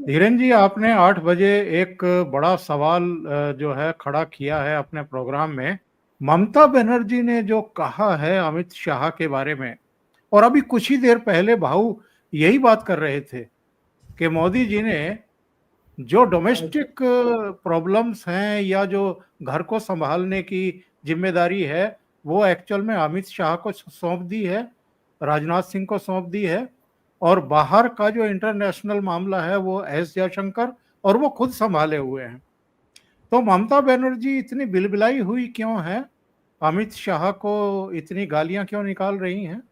धीरेन जी, आपने 8 बजे एक बड़ा सवाल जो है खड़ा किया है अपने प्रोग्राम में। ममता बनर्जी ने जो कहा है अमित शाह के बारे में, और अभी कुछ ही देर पहले भाऊ यही बात कर रहे थे कि मोदी जी ने जो डोमेस्टिक प्रॉब्लम्स हैं या जो घर को संभालने की जिम्मेदारी है, वो एक्चुअल में अमित शाह को सौंप दी है, राजनाथ सिंह को सौंप दी है। और बाहर का जो इंटरनेशनल मामला है वो एस जयशंकर और वो खुद संभाले हुए हैं। तो ममता बनर्जी इतनी बिलबिलाई हुई क्यों है? अमित शाह को इतनी गालियां क्यों निकाल रही हैं?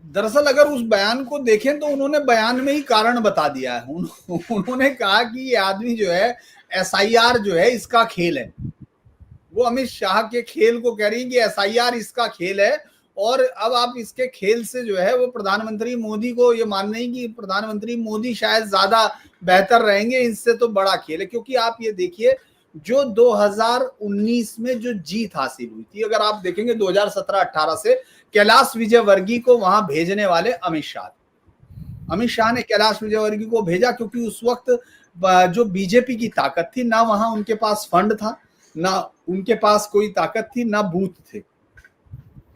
दरअसल अगर उस बयान को देखें तो उन्होंने बयान में ही कारण बता दिया है। उन्होंने कहा कि ये आदमी जो है एसआईआर जो है इसका खेल है। वो अमित शाह के खेल को कह रही है कि एसआईआर इसका खेल है, और अब आप इसके खेल से जो है वो प्रधानमंत्री मोदी को ये मान रही कि प्रधानमंत्री मोदी शायद ज्यादा बेहतर रहेंगे, इससे तो बड़ा खेल है। क्योंकि आप ये देखिए, जो 2019 में जो जीत हासिल हुई थी, अगर आप देखेंगे 2017-18 से कैलाश विजयवर्गीय को वहां भेजने वाले अमित शाह ने कैलाश विजयवर्गीय को भेजा, क्योंकि उस वक्त जो बीजेपी की ताकत थी ना, वहां उनके पास फंड था, ना उनके पास कोई ताकत थी, ना बूथ थे।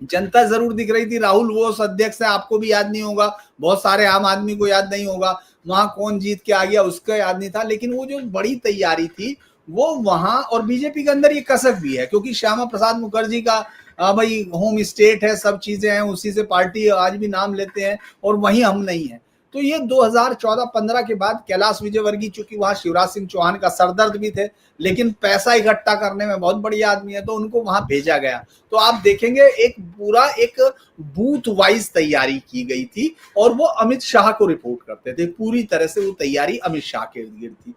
जनता जरूर दिख रही थी। राहुल बोस अध्यक्ष है, आपको भी याद नहीं होगा, बहुत सारे आम आदमी को याद नहीं होगा, वहां कौन जीत के आ गया उसका याद नहीं था। लेकिन वो जो बड़ी तैयारी थी वो वहां, और बीजेपी के अंदर ये कसक भी है क्योंकि श्यामा प्रसाद मुखर्जी का भाई होम स्टेट है, सब चीजें हैं, उसी से पार्टी आज भी नाम लेते हैं, और वहीं हम नहीं है। तो ये 2014-15 के बाद कैलाश विजयवर्गीय, चूंकि वहां शिवराज सिंह चौहान का सरदर्द भी थे, लेकिन पैसा इकट्ठा करने में बहुत बढ़िया आदमी है, तो उनको वहां भेजा गया। तो आप देखेंगे एक पूरा एक बूथ वाइज तैयारी की गई थी, और वो अमित शाह को रिपोर्ट करते थे। पूरी तरह से वो तैयारी अमित शाह के इर्द गिर्द थी।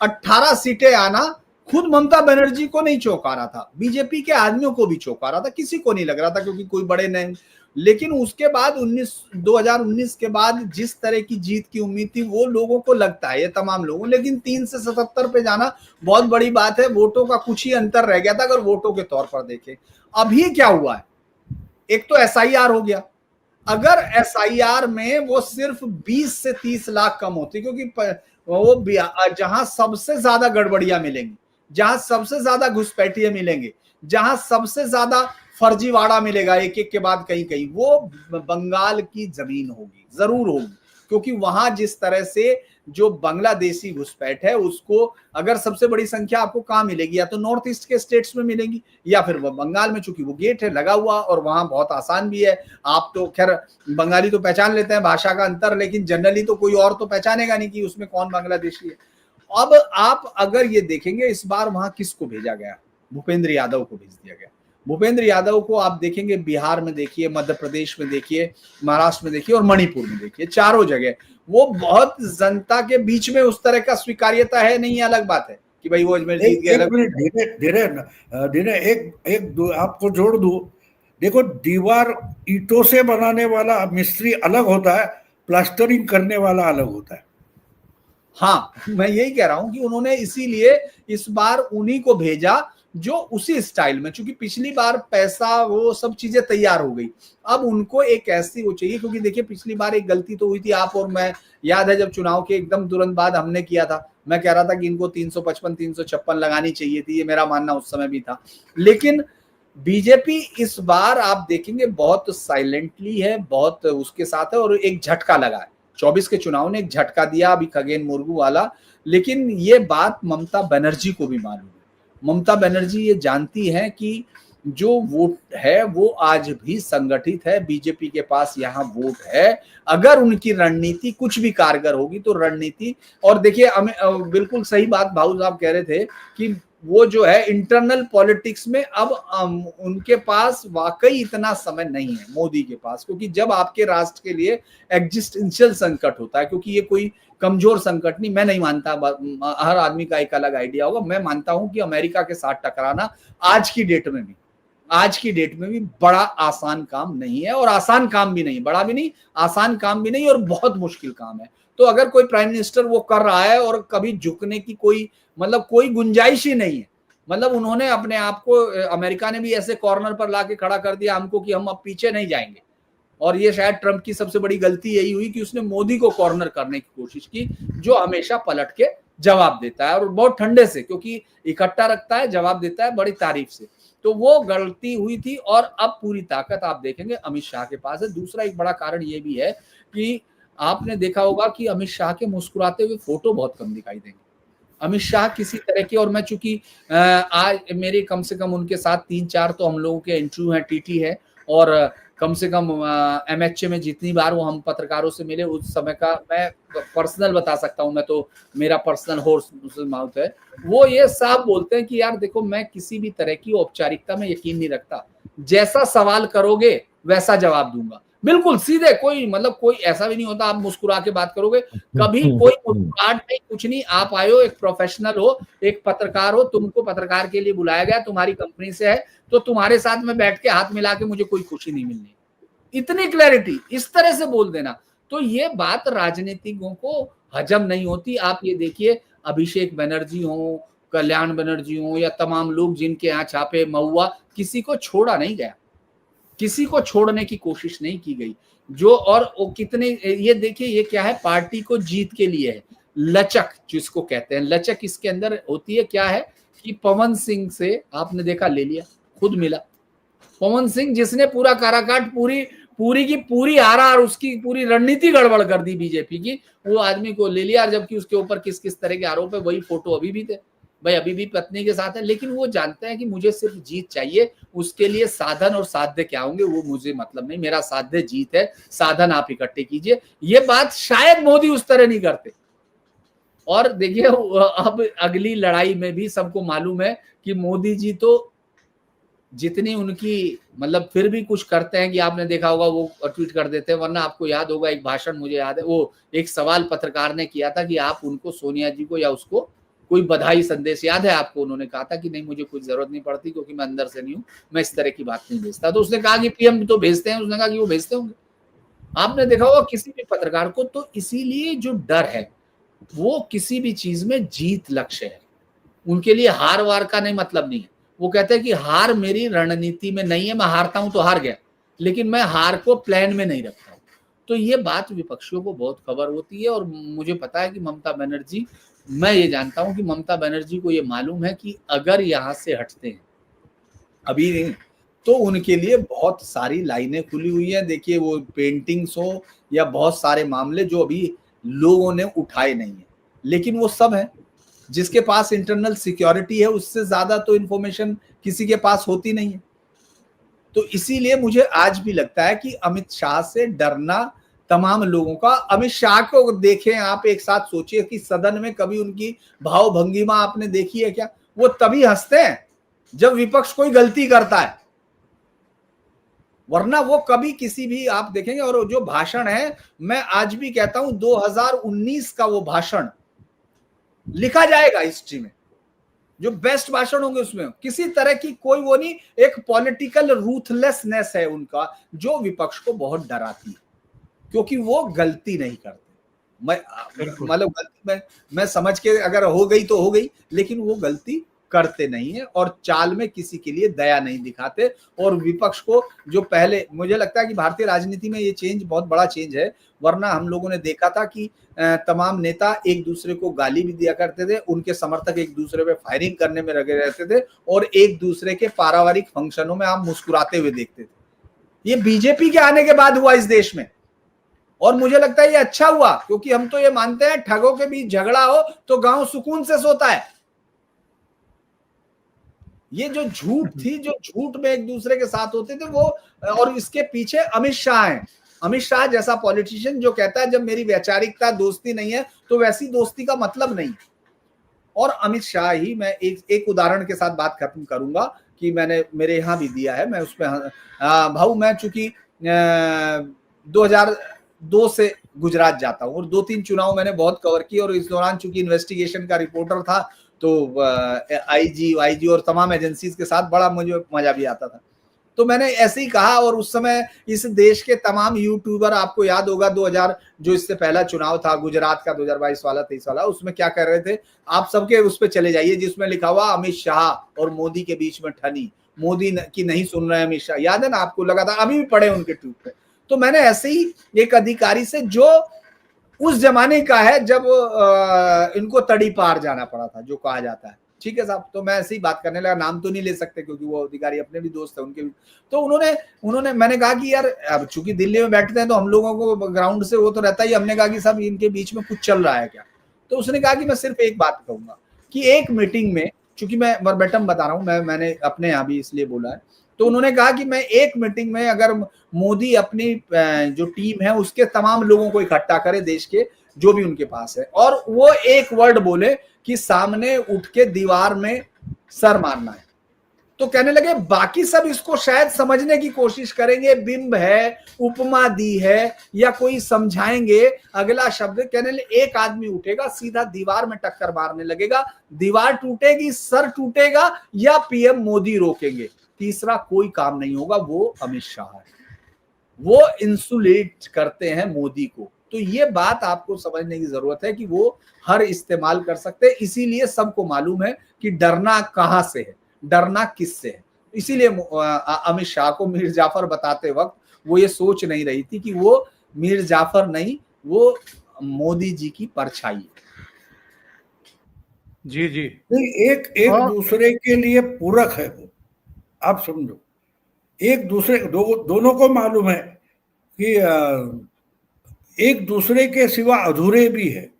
18 सीटें आना खुद ममता बनर्जी को नहीं चौंका रहा था, बीजेपी के आदमियों को भी चौंका रहा था, किसी को नहीं लग रहा था क्योंकि कोई बड़े नहीं। लेकिन उसके बाद 2019 के बाद जिस तरह की जीत की उम्मीद थी वो लोगों को लगता है, ये तमाम लोगों, लेकिन 3 से 77 पे जाना बहुत बड़ी बात है। वोटों का कुछ ही अंतर रह गया था अगर वोटों के तौर पर देखें। अभी क्या हुआ है, एक तो एसआईआर हो गया। अगर एसआईआर में वो सिर्फ 20 से 30 लाख कम होती, क्योंकि वो जहां सबसे ज्यादा गड़बड़ियां मिलेंगी, जहां सबसे ज्यादा घुसपैठिए मिलेंगे, जहां सबसे ज्यादा फर्जीवाड़ा मिलेगा एक एक के बाद कहीं कहीं, वो बंगाल की जमीन होगी, जरूर होगी। क्योंकि वहां जिस तरह से जो बांग्लादेशी घुसपैठ है उसको अगर सबसे बड़ी संख्या आपको कहां मिलेगी, या तो नॉर्थ ईस्ट के स्टेट्स में मिलेगी, या फिर वो बंगाल में, चूंकि वो गेट है लगा हुआ और वहां बहुत आसान भी है। आप तो खैर बंगाली तो पहचान लेते हैं, भाषा का अंतर, लेकिन जनरली तो कोई और तो पहचानेगा नहीं कि उसमें कौन बांग्लादेशी है। अब आप अगर ये देखेंगे इस बार वहां किसको भेजा गया, भूपेंद्र यादव को भेज दिया गया। भूपेंद्र यादव को आप देखेंगे बिहार में देखिए, मध्य प्रदेश में देखिए, महाराष्ट्र में देखिए और मणिपुर में देखिए, चारों जगह वो बहुत जनता के बीच में उस तरह का स्वीकार्यता है नहीं, अलग बात है कि भाई वो अजमेर जीत गए। एक मिनट धीरे धीरे धीरे एक आपको जोड़ दूं। देखो, दीवार ईंटों से बनाने वाला मिस्त्री अलग होता है, प्लास्टरिंग करने वाला अलग होता है। हाँ, मैं यही कह रहा हूं कि उन्होंने इसीलिए इस बार उन्हीं को भेजा जो उसी स्टाइल में, चूंकि पिछली बार पैसा वो सब चीजें तैयार हो गई, अब उनको एक ऐसी वो चाहिए। क्योंकि देखिए पिछली बार एक गलती तो हुई थी, आप और मैं, याद है जब चुनाव के एकदम तुरंत बाद हमने किया था, मैं कह रहा था कि इनको 355-356 लगानी चाहिए थी, ये मेरा मानना उस समय भी था। लेकिन बीजेपी इस बार आप देखेंगे बहुत साइलेंटली है, बहुत उसके साथ है, और एक झटका लगा है। 24 के चुनाव ने एक झटका दिया अभी खगेन मुर्मू वाला। लेकिन ये बात ममता बनर्जी को भी मालूम है। ममता बनर्जी ये जानती है कि जो वोट है वो आज भी संगठित है, बीजेपी के पास यहाँ वोट है। अगर उनकी रणनीति कुछ भी कारगर होगी तो रणनीति, और देखिए बिल्कुल सही बात भाऊ साहब कह रहे थे कि वो जो है इंटरनल पॉलिटिक्स में अब उनके पास वाकई इतना समय नहीं है मोदी के पास, क्योंकि जब आपके राष्ट्र के लिए एग्जिस्टेंशियल संकट होता है, क्योंकि ये कोई कमजोर संकट नहीं, मैं नहीं मानता, हर आदमी का एक अलग आइडिया होगा, मैं मानता हूं कि अमेरिका के साथ टकराना आज की डेट में भी बड़ा आसान काम नहीं है, और आसान काम भी नहीं, बड़ा भी नहीं, आसान काम भी नहीं, और बहुत मुश्किल काम है। तो अगर कोई प्राइम मिनिस्टर वो कर रहा है और कभी झुकने की कोई मतलब कोई गुंजाइश ही नहीं है, मतलब उन्होंने अपने आप को, अमेरिका ने भी ऐसे कॉर्नर पर लाके खड़ा कर दिया हमको कि हम अब पीछे नहीं जाएंगे, और ये शायद ट्रंप की सबसे बड़ी गलती यही हुई कि उसने मोदी को कॉर्नर करने की कोशिश की, जो हमेशा पलट के जवाब देता है और बहुत ठंडे से, क्योंकि इकट्ठा रखता है, जवाब देता है बड़ी तारीफ से। तो वो गलती हुई थी और अब पूरी ताकत आप देखेंगे अमित शाह के पास है। दूसरा एक बड़ा कारण ये भी है कि आपने देखा होगा कि अमित शाह के मुस्कुराते हुए फोटो बहुत कम दिखाई देंगे। अमित शाह किसी तरह के, और मैं चूंकि आज मेरे कम से कम उनके साथ 3-4 तो हम लोगों के इंटरव्यू हैं, टीटी है, और कम से कम एमएचए में जितनी बार वो हम पत्रकारों से मिले उस समय का मैं पर्सनल बता सकता हूं, मैं तो मेरा पर्सनल होर्स माउथ है। वो ये साफ बोलते हैं कि यार देखो, मैं किसी भी तरह की औपचारिकता में यकीन नहीं रखता, जैसा सवाल करोगे वैसा जवाब दूंगा, बिल्कुल सीधे, कोई मतलब कोई ऐसा भी नहीं होता आप मुस्कुरा के बात करोगे, कभी कोई मुस्कुराहट नहीं, कुछ नहीं। आप आए हो, एक प्रोफेशनल हो, एक पत्रकार हो, तुमको पत्रकार के लिए बुलाया गया, तुम्हारी कंपनी से है, तो तुम्हारे साथ में बैठ के हाथ मिला के मुझे कोई खुशी नहीं मिलनी। इतनी क्लैरिटी, इस तरह से बोल देना, तो ये बात राजनीतिकों को हजम नहीं होती। आप ये देखिए, अभिषेक बनर्जी हो, कल्याण बनर्जी हो, या तमाम लोग जिनके यहाँ छापे, महुआ, किसी को छोड़ा नहीं गया, किसी को छोड़ने की कोशिश नहीं की गई। जो और वो कितने, ये देखिए ये क्या है, पार्टी को जीत के लिए है, लचक जिसको कहते हैं। लचक इसके अंदर होती है, क्या है कि पवन सिंह से आपने देखा ले लिया, खुद मिला पवन सिंह, जिसने पूरा काराकाट, पूरी की पूरी आरआर, उसकी पूरी रणनीति गड़बड़ कर दी बीजेपी की, वो आदमी को ले लिया। जबकि उसके ऊपर किस किस तरह के आरोप है, वही फोटो अभी भी थे, भाई अभी भी पत्नी के साथ है, लेकिन वो जानते हैं कि मुझे सिर्फ जीत चाहिए, उसके लिए साधन और साध्य क्या होंगे वो मुझे मतलब नहीं, मेरा साध्य जीत है, साधन आप इकट्ठे कीजिए। ये बात शायद मोदी उस तरह नहीं करते। और देखिए अब अगली लड़ाई में भी सबको मालूम है कि मोदी जी तो जितनी उनकी मतलब फिर भी कुछ करते हैं कि आपने देखा होगा वो ट्वीट कर देते हैं, वरना आपको याद होगा एक भाषण मुझे याद है, वो एक सवाल पत्रकार ने किया था कि आप उनको, सोनिया जी को या उसको कोई बधाई संदेश याद है आपको? उन्होंने कहा था कि नहीं मुझे कुछ जरूरत नहीं पड़ती क्योंकि मैं अंदर से नहीं हूं, मैं इस तरह की बात नहीं भेजता। तो उसने कहा कि पीएम तो भेजते हैं, उसने कहा कि वो भेजते होंगे। आपने देखा होगा किसी भी पत्रकार को, तो इसीलिए जो डर है वो किसी भी चीज में जीत लक्ष्य है, उनके लिए हार वार का नहीं मतलब नहीं है। वो कहते हैं कि हार मेरी रणनीति में नहीं है, मैं हारता हूं तो हार गया, लेकिन मैं हार को प्लान में नहीं रखता हूं। तो ये बात विपक्षियों को बहुत खबर होती है, और मुझे पता है कि ममता बनर्जी, मैं ये जानता हूं कि ममता बनर्जी को ये मालूम है कि अगर यहां से हटते हैं अभी नहीं, तो उनके लिए बहुत सारी लाइनें खुली हुई हैं। देखिए वो पेंटिंग्स हो या बहुत सारे मामले जो अभी लोगों ने उठाए नहीं है, लेकिन वो सब है। जिसके पास इंटरनल सिक्योरिटी है उससे ज्यादा तो इंफॉर्मेशन किसी के पास होती नहीं है। तो इसीलिए मुझे आज भी लगता है कि अमित शाह से डरना तमाम लोगों का। अमित शाह को देखें आप, एक साथ सोचिए कि सदन में कभी उनकी भाव भंगिमा आपने देखी है क्या? वो तभी हंसते हैं जब विपक्ष कोई गलती करता है, वरना वो कभी किसी भी, आप देखेंगे। और जो भाषण है, मैं आज भी कहता हूं 2019 का वो भाषण लिखा जाएगा हिस्ट्री में, जो बेस्ट भाषण होंगे उसमें किसी तरह की कोई वो नहीं, एक पॉलिटिकल रूथलेसनेस है उनका जो विपक्ष को बहुत डराती है, क्योंकि वो गलती नहीं करते। मैं मतलब गलती मैं समझ के अगर हो गई तो हो गई, लेकिन वो गलती करते नहीं है और चाल में किसी के लिए दया नहीं दिखाते। और विपक्ष को जो पहले, मुझे लगता है कि भारतीय राजनीति में ये चेंज बहुत बड़ा चेंज है, वरना हम लोगों ने देखा था कि तमाम नेता एक दूसरे को गाली भी दिया करते थे, उनके समर्थक एक दूसरे पे फायरिंग करने में लगे रहते थे, और एक दूसरे के पारिवारिक फंक्शनों में आप मुस्कुराते हुए देखते थे। ये बीजेपी के आने के बाद हुआ इस देश में, और मुझे लगता है ये अच्छा हुआ, क्योंकि हम तो ये मानते हैं ठगों के बीच झगड़ा हो तो गांव सुकून से सोता है। ये जो झूठ थी, जो झूठ में एक दूसरे के साथ होते थे वो, और इसके पीछे अमित शाह है। अमित शाह जैसा पॉलिटिशियन जो कहता है जब मेरी वैचारिकता दोस्ती नहीं है तो वैसी दोस्ती का मतलब नहीं। और अमित शाह ही, मैं एक उदाहरण के साथ बात खत्म करूंगा कि मैंने मेरे यहाँ भी दिया है, मैं उसमें भाऊ, मैं चूंकि 2002 से गुजरात जाता हूँ और 2-3 चुनाव मैंने बहुत कवर किए, और इस दौरान चूंकि इन्वेस्टिगेशन का रिपोर्टर था तो आईजी और तमाम एजेंसीज के साथ बड़ा मुझे मजा भी आता था। तो मैंने ऐसे ही कहा, और उस समय इस देश के तमाम यूट्यूबर, आपको याद होगा 2000 जो इससे पहला चुनाव था गुजरात का, 2022 वाला 23 वाला, उसमें क्या कर रहे थे आप सबके उस पर चले जाइए जिसमें लिखा हुआ अमित शाह और मोदी के बीच में ठनी, मोदी की नहीं सुन रहे अमित शाह, याद है ना आपको? लगा था, अभी भी पढ़े उनके ट्वीट पे। तो मैंने ऐसे ही एक अधिकारी से, जो उस जमाने का है जब इनको तड़ी पार जाना पड़ा था, जो कहा जाता है, ठीक है साहब, तो मैं ऐसे ही बात करने लगा, नाम तो नहीं ले सकते क्योंकि वो अधिकारी अपने भी दोस्त है, उनके भी। तो उन्होंने मैंने कहा कि यार अब चूंकि दिल्ली में बैठते हैं तो हम लोगों को ग्राउंड से वो तो रहता ही, हमने कहा कि साहब इनके बीच में कुछ चल रहा है क्या? तो उसने कहा कि मैं सिर्फ एक बात कहूंगा कि एक मीटिंग में, चूंकि मैं वर्बेटम बता रहा हूं, मैंने अपने यहाँ भी इसलिए बोला है, तो उन्होंने कहा कि मैं एक मीटिंग में अगर मोदी अपनी जो टीम है उसके तमाम लोगों को इकट्ठा करे, देश के जो भी उनके पास है, और वो एक वर्ड बोले कि सामने उठ के दीवार में सर मारना है, तो कहने लगे बाकी सब इसको शायद समझने की कोशिश करेंगे, बिंब है, उपमा दी है, या कोई समझाएंगे अगला शब्द, कहने लगे एक आदमी उठेगा सीधा दीवार में टक्कर मारने लगेगा, दीवार टूटेगी, सर टूटेगा, या पीएम मोदी रोकेंगे, तीसरा कोई काम नहीं होगा, वो अमित शाह है, वो इंसुलेट करते हैं मोदी को। तो ये बात आपको समझने की जरूरत है कि वो हर इस्तेमाल कर सकते हैं, इसीलिए सबको मालूम है कि डरना कहां से है, डरना किससे है। इसीलिए अमित शाह को मीर जाफर बताते वक्त वो ये सोच नहीं रही थी कि वो मीर जाफर नहीं, वो मोदी जी की परछाई है। जी जी, एक दूसरे के लिए पूरक है वो, आप समझो, एक दूसरे दोनों को मालूम है कि एक दूसरे के सिवा अधूरे भी है,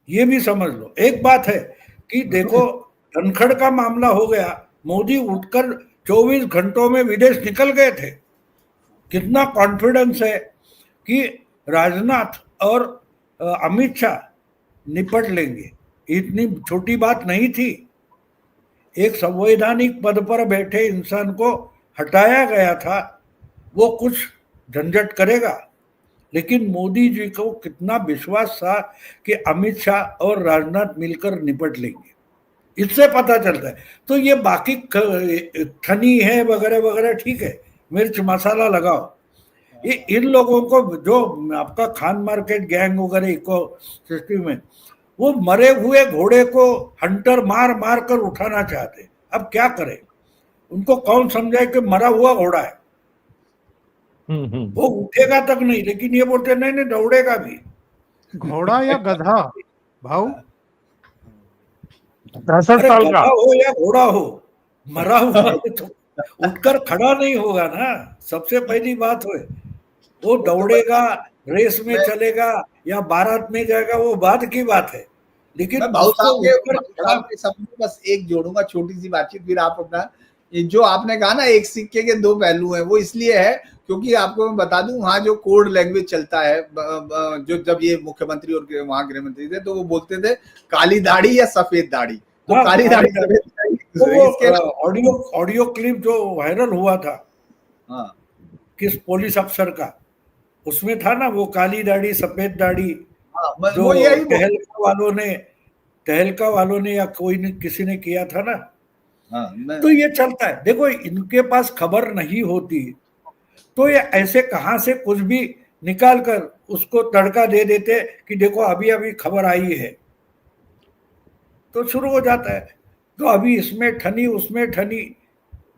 ये भी समझ लो। एक बात है कि देखो धनखड़ का मामला हो गया, मोदी उठकर 24 घंटों में विदेश निकल गए थे, कितना कॉन्फिडेंस है कि राजनाथ और अमित शाह निपट लेंगे, इतनी छोटी बात नहीं थी। एक संवैधानिक पद पर बैठे इंसान को हटाया गया था, वो कुछ झंझट करेगा, लेकिन मोदी जी को कितना विश्वास था कि अमित शाह और राजनाथ मिलकर निपट लेंगे, इससे पता चलता है। तो ये बाकी ठनी है वगैरह वगैरह, ठीक है, मिर्च मसाला लगाओ, ये इन लोगों को जो आपका खान मार्केट गैंग वगैरह इको सिस्टम में, वो मरे हुए घोड़े को हंटर मार मार कर उठाना चाहते। अब क्या करें, उनको कौन समझाए कि मरा हुआ घोड़ा है, वो उठेगा तक नहीं, लेकिन ये बोलते नहीं नहीं दौड़ेगा भी। घोड़ा या गधा भाऊ, 65 अरे साल गधा का हो या घोड़ा हो, मरा हुआ है तो उठकर खड़ा नहीं होगा ना, सबसे पहली बात हो। वो दौड़ेगा, रेस में चलेगा या बारात में जाएगा, वो बाद की बात है, लेकिन मैं भाऊ उसको उठकर साहब के सामने बस एक जोड़ूंगा छोटी सी बातचीत, फिर आप अपना, जो आपने कहा ना एक सिक्के के दो पहलू हैं, वो इसलिए है क्योंकि आपको मैं बता दूं, वहां जो कोड लैंग्वेज चलता है, जो जब ये मुख्यमंत्री और वहां गृह मंत्री थे, तो वो बोलते थे काली दाढ़ी या सफेद दाढ़ी, तो काली दाढ़ी सफेद दाढ़ी। तो ऑडियो क्लिप जो वायरल हुआ था, हाँ, किस पुलिस अफसर का, उसमें था ना वो काली दाढ़ी सफेद दाढ़ी, जो तहलका वालों ने या कोई ने किसी ने किया था ना। तो ये चलता है। देखो इनके पास खबर नहीं होती तो ये ऐसे कहां से कुछ भी निकाल कर उसको तड़का दे देते कि देखो अभी अभी खबर आई है, तो शुरू हो जाता है। तो अभी इसमें ठनी उसमें ठनी।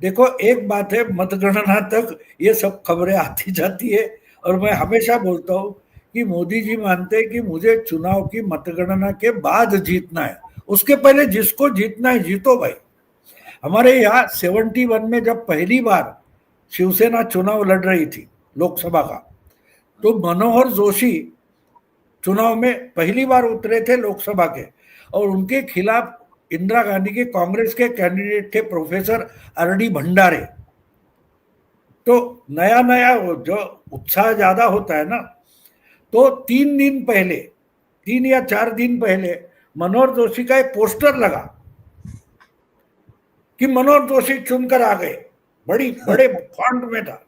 देखो एक बात है, मतगणना तक ये सब खबरें आती जाती है, और मैं हमेशा बोलता हूँ कि मोदी जी मानते हैं कि मुझे चुनाव की मतगणना के बाद जीतना है, उसके पहले जिसको जीतना है जीतो भाई। हमारे यहाँ 71 में जब पहली बार शिवसेना चुनाव लड़ रही थी लोकसभा का, तो मनोहर जोशी चुनाव में पहली बार उतरे थे लोकसभा के, और उनके खिलाफ इंदिरा गांधी के कांग्रेस के कैंडिडेट थे प्रोफेसर आर.डी. भंडारे। तो नया नया जो उत्साह ज्यादा होता है ना, तो 3 या 4 दिन पहले मनोहर जोशी का एक पोस्टर लगा कि मनोहर जोशी चुनकर आ गए, बड़े फॉन्ट में था,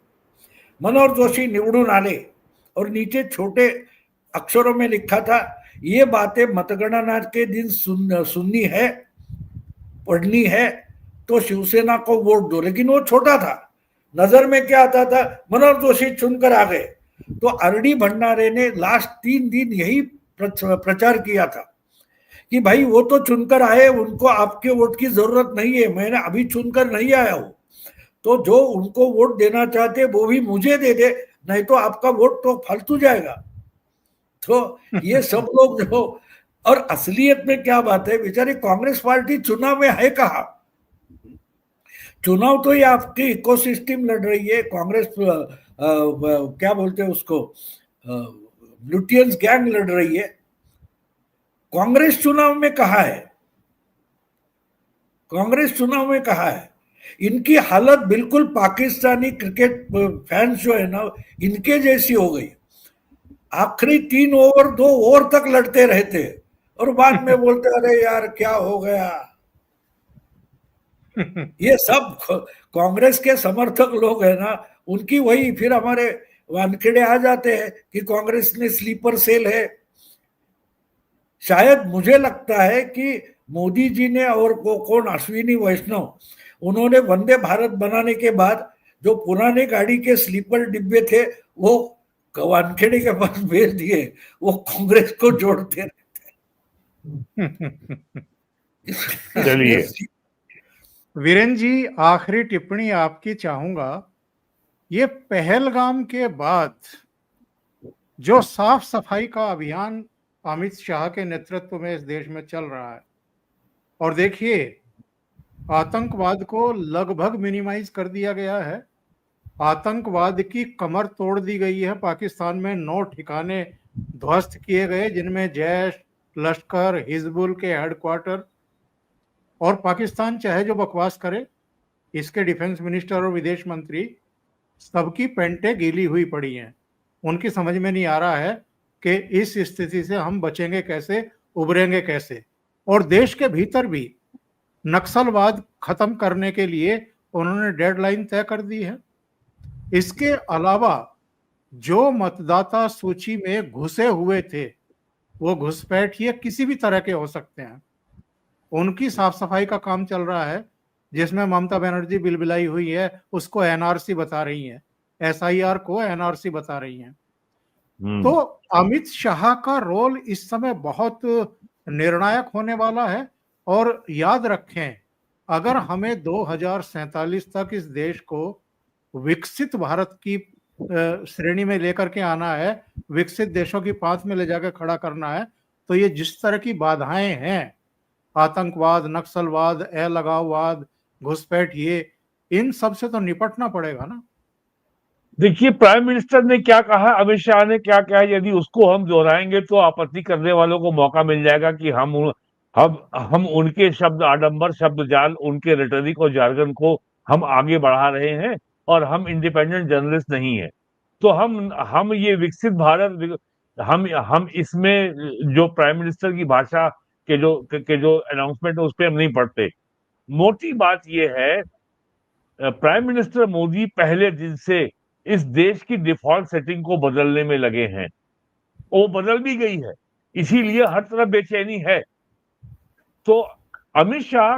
मनोहर जोशी निवडून आले, और नीचे छोटे अक्षरों में लिखा था ये बातें मतगणना के दिन सुननी है, पढ़नी है, तो शिवसेना को वोट दो। लेकिन वो छोटा था, नजर में क्या आता था, मनोहर जोशी चुनकर आ गए। तो आर.डी. भंडारे ने लास्ट 3 दिन यही प्रचार किया था कि भाई वो तो चुनकर आए, उनको आपके वोट की जरूरत नहीं है, मैंने अभी चुनकर नहीं आया हूं, तो जो उनको वोट देना चाहते वो भी मुझे दे दे, नहीं तो आपका वोट तो फालतू जाएगा। तो ये सब लोग जो, और असलियत में क्या बात है, बेचारी कांग्रेस पार्टी चुनाव में है कहा। चुनाव तो ये आपकी इकोसिस्टम लड़ रही है, कांग्रेस क्या बोलते हैं उसको, लुटियंस गैंग लड़ रही है। कांग्रेस चुनाव में कहा है, कांग्रेस चुनाव में कहा है। इनकी हालत बिल्कुल पाकिस्तानी क्रिकेट फैंस जो है ना, इनके जैसी हो गई। आखिरी 3 ओवर 2 ओवर तक लड़ते रहते और बाद में बोलते अरे यार क्या हो गया। ये सब कांग्रेस के समर्थक लोग है ना, उनकी वही फिर हमारे वानखेड़े आ जाते हैं कि कांग्रेस ने स्लीपर सेल है। शायद मुझे लगता है कि मोदी जी ने और वो कौन अश्विनी वैष्णव, उन्होंने वंदे भारत बनाने के बाद जो पुराने गाड़ी के स्लीपर डिब्बे थे वो वानखेड़े के पास भेज दिए, वो कांग्रेस को जोड़ते रहते। चलिए वीरेन जी, आखिरी टिप्पणी आपकी चाहूंगा। ये पहलगाम के बाद जो साफ सफाई का अभियान अमित शाह के नेतृत्व में इस देश में चल रहा है, और देखिए आतंकवाद को लगभग मिनिमाइज कर दिया गया है, आतंकवाद की कमर तोड़ दी गई है। पाकिस्तान में 9 ठिकाने ध्वस्त किए गए, जिनमें जैश, लश्कर, हिजबुल के हेडक्वार्टर। और पाकिस्तान चाहे जो बकवास करे, इसके डिफेंस मिनिस्टर और विदेश मंत्री सबकी पेंटें गीली हुई पड़ी हैं। उनकी समझ में नहीं आ रहा है कि इस स्थिति से हम बचेंगे कैसे, उभरेंगे कैसे। और देश के भीतर भी नक्सलवाद खत्म करने के लिए उन्होंने डेडलाइन तय कर दी है। इसके अलावा जो मतदाता सूची में घुसे हुए थे, वो घुसपैठिए किसी भी तरह के हो सकते हैं, उनकी साफ सफाई का काम चल रहा है, जिसमें ममता बनर्जी बिलबिलाई हुई है, उसको एनआरसी बता रही है, एसआईआर को एनआरसी बता रही हैं। तो अमित शाह का रोल इस समय बहुत निर्णायक होने वाला है। और याद रखें, अगर हमें 2047 तक इस देश को विकसित भारत की श्रेणी में लेकर के आना है, विकसित देशों की पांच में ले जाकर खड़ा करना है, तो ये जिस तरह की बाधाएं हैं, आतंकवाद, नक्सलवाद, अलगाववाद, घुसपैठ, इन सब से तो निपटना पड़ेगा ना। देखिए, प्राइम मिनिस्टर ने क्या कहा, अमित शाह ने क्या कहा, यदि उसको हम दोहराएंगे तो आपत्ति करने वालों को मौका मिल जाएगा कि हम उनके शब्द आडंबर, शब्द जाल, उनके रेटरिक और जार्गन को हम आगे बढ़ा रहे हैं और हम इंडिपेंडेंट जर्नलिस्ट नहीं है। तो हम ये विकसित भारत, हम इसमें जो प्राइम मिनिस्टर की भाषा के जो अनाउंसमेंट है उस पर हम नहीं पढ़ते। मोटी बात यह है, प्राइम मिनिस्टर मोदी पहले दिन से इस देश की डिफॉल्ट सेटिंग को बदलने में लगे हैं। वो बदल भी गई है, इसीलिए हर तरफ बेचैनी है। तो अमित शाह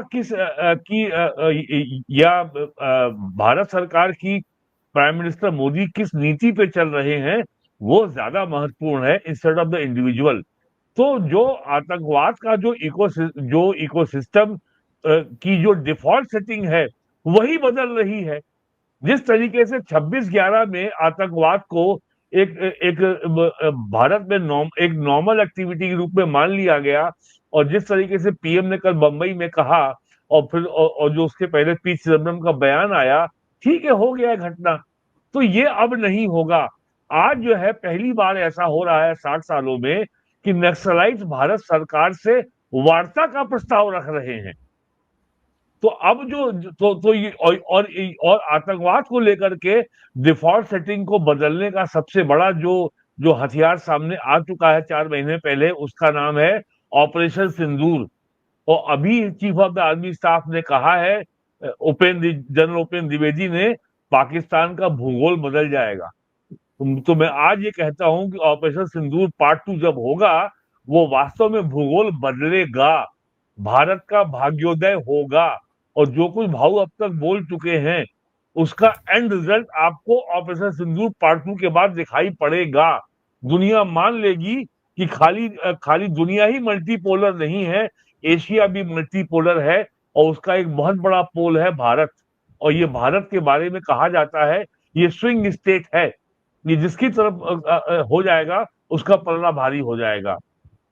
या भारत सरकार की, प्राइम मिनिस्टर मोदी किस नीति पे चल रहे हैं, वो ज्यादा महत्वपूर्ण है इंस्टेड ऑफ द इंडिविजुअल। तो जो आतंकवाद का जो इकोसिस्टम की जो डिफॉल्ट सेटिंग है वही बदल रही है। जिस तरीके से 26/11 में आतंकवाद को एक भारत में एक नॉर्मल एक्टिविटी के रूप में मान लिया गया, और जिस तरीके से पीएम ने कल बंबई में कहा, और फिर और जो उसके पहले पी चिदम्बरम का बयान आया, ठीक है, हो गया घटना, तो ये अब नहीं होगा। आज जो है पहली बार ऐसा हो रहा है 60 सालों में कि नक्सलाइट भारत सरकार से वार्ता का प्रस्ताव रख रहे हैं। तो अब ये और आतंकवाद को लेकर के डिफॉल्ट सेटिंग को बदलने का सबसे बड़ा जो हथियार सामने आ चुका है 4 महीने पहले, उसका नाम है ऑपरेशन सिंदूर। और अभी chief of the army staff ने कहा है, जनरल उपेंद्र द्विवेदी ने, पाकिस्तान का भूगोल बदल जाएगा। तो मैं आज ये कहता हूं कि ऑपरेशन सिंदूर पार्ट 2 जब होगा, वो वास्तव में भूगोल बदलेगा, भारत का भाग्योदय होगा, और जो कुछ भाऊ अब तक बोल चुके हैं उसका एंड रिजल्ट आपको ऑपरेशन सिंदूर पार्ट 2 के बाद दिखाई पड़ेगा। दुनिया मान लेगी कि खाली दुनिया ही मल्टीपोलर नहीं है, एशिया भी मल्टीपोलर है, और उसका एक बहुत बड़ा पोल है भारत। और ये भारत के बारे में कहा जाता है ये स्विंग स्टेट है। ये जिसकी तरफ हो जाएगा उसका पलड़ा भारी हो जाएगा।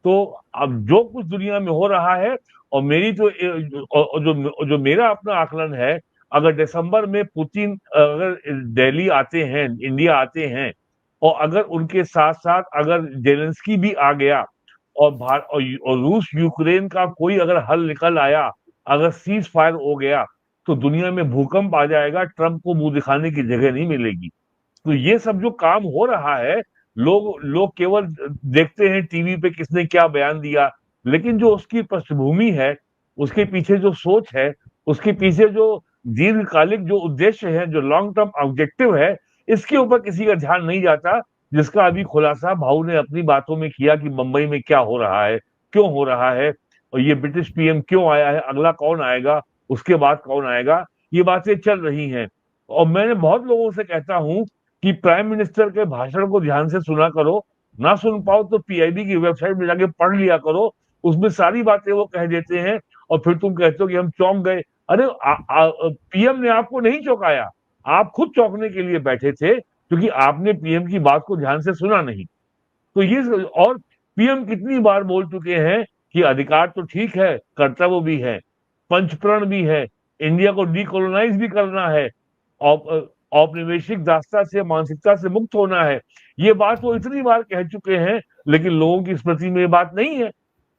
तो अब जो कुछ दुनिया में हो रहा है, और मेरी तो जो मेरा अपना आकलन है, अगर दिसंबर में पुतिन अगर दिल्ली आते हैं, इंडिया आते हैं, और अगर उनके साथ साथ अगर जेलेंस्की भी आ गया, और रूस यूक्रेन का कोई अगर हल निकल आया, अगर सीज फायर हो गया, तो दुनिया में भूकंप आ जाएगा, ट्रंप को मुंह दिखाने की जगह नहीं मिलेगी। तो ये सब जो काम हो रहा है, लोग लोग केवल देखते हैं टीवी पे किसने क्या बयान दिया, लेकिन जो उसकी पृष्ठभूमि है, उसके पीछे जो सोच है, उसके पीछे जो दीर्घकालिक जो उद्देश्य है, जो लॉन्ग टर्म ऑब्जेक्टिव है, इसके ऊपर किसी का ध्यान नहीं जाता, जिसका अभी खुलासा भाऊ ने अपनी बातों में किया कि मुंबई में क्या हो रहा है, क्यों हो रहा है, और ये ब्रिटिश पीएम क्यों आया है, अगला कौन आएगा, उसके बाद कौन आएगा, ये बातें चल रही हैं। और मैंने बहुत लोगों से कहता हूं कि प्राइम मिनिस्टर के भाषण को ध्यान से सुना करो, ना सुन पाओ तो पीआईबी की वेबसाइट में जाके पढ़ लिया करो, उसमें सारी बातें वो कह देते हैं, और फिर तुम कहते हो कि हम चौंक गए। अरे पीएम ने आपको नहीं चौंकाया, आप खुद चौंकने के लिए बैठे थे, क्योंकि आपने पीएम की बात को ध्यान से सुना नहीं। तो ये, और पीएम कितनी बार बोल चुके हैं कि अधिकार तो ठीक है, कर्तव्य भी है, पंचप्रण भी है, इंडिया को डीकोलोनाइज भी करना है, औपनिवेशिक दास्ता से, मानसिकता से मुक्त होना है। ये बात वो इतनी बार कह चुके हैं, लेकिन लोगों की स्मृति में ये बात नहीं है।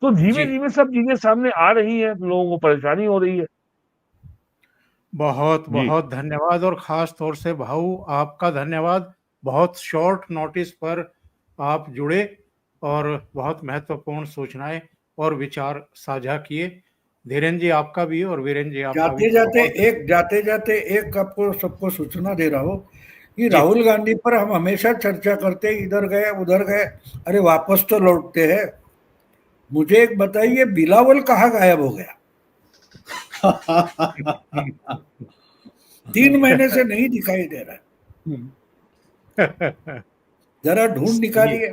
तो धीमे धीमे सब चीजें सामने आ रही हैं, तो लोगों को परेशानी हो रही है। बहुत बहुत धन्यवाद, और खास तौर से भाऊ आपका धन्यवाद। बहुत शॉर्ट नोटिस पर आप जुड़े और बहुत महत्वपूर्ण सूचनाएं और विचार साझा किए। धीरेन्द्र जी आपका भी, और वीरेंद्र जी आपका भी। जाते जाते एक आपको सबको सूचना दे रहा हूँ कि राहुल गांधी पर हम हमेशा चर्चा करते, इधर गए उधर गए, अरे वापस तो लौटते हैं। मुझे एक बताइए, बिलावल कहाँ गायब हो गया? 3 महीने से नहीं दिखाई दे रहा है, जरा ढूंढ निकालिए।